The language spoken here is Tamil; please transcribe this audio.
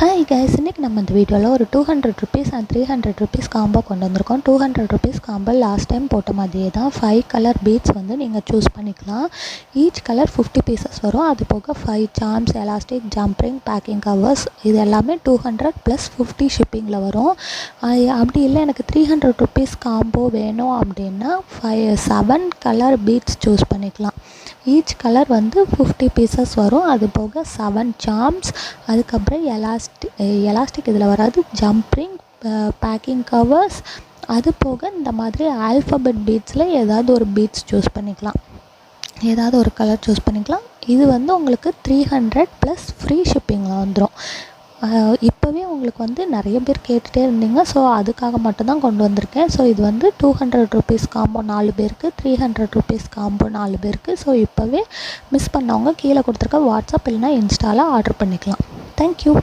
ஹாய் கைஸ், இன்றைக்கி நம்ம இந்த வீடியோவில் ஒரு 200 rupees அண்ட் 300 rupees காம்போ கொண்டு வந்திருக்கோம். 200 rupees காம்போ லாஸ்ட் டைம் போட்ட மாதிரியே தான் 5 கலர் பீட்ஸ் வந்து நீங்கள் சூஸ் பண்ணிக்கலாம். ஈச் கலர் 50 pieces வரும். அது போக 5 charms, elastic, jump ring, packing covers இது எல்லாமே 200 + 50 ஷிப்பிங்கில் வரும். அப்படி இல்லை எனக்கு 300 rupees காம்போ வேணும் அப்படின்னா 7 கலர் பீட்ஸ் சூஸ் பண்ணிக்கலாம். ஈச் கலர் வந்து 50 pieces வரும். அது போக 7 சார்ம்ஸ், அதுக்கப்புறம் எலாஸ்டிக் இதில் வராது, ஜம்ப்ரிங், பேக்கிங் கவர்ஸ், அது போக இந்த மாதிரி ஆல்ஃபபெட் பீட்ஸில் ஏதாவது ஒரு பீட்ஸ் சூஸ் பண்ணிக்கலாம். ஏதாவது ஒரு கலர் சூஸ் பண்ணிக்கலாம். இது வந்து உங்களுக்கு 300 + ஃப்ரீ ஷிப்பிங்கில் வந்துடும். இப்போவே உங்களுக்கு வந்து நிறைய பேர் கேட்டுகிட்டே இருந்தீங்க. ஸோ அதுக்காக மட்டும்தான் கொண்டு வந்திருக்கேன். ஸோ இது வந்து 200 rupees காம்போ 4 பேருக்கு, 300 rupees காம்போ 4 பேருக்கு. ஸோ இப்போவே மிஸ் பண்ணவங்க கீழே கொடுத்துருக்க வாட்ஸ்அப் இல்லைனா இன்ஸ்டாவில் ஆர்டர் பண்ணிக்கலாம். தேங்க்யூ.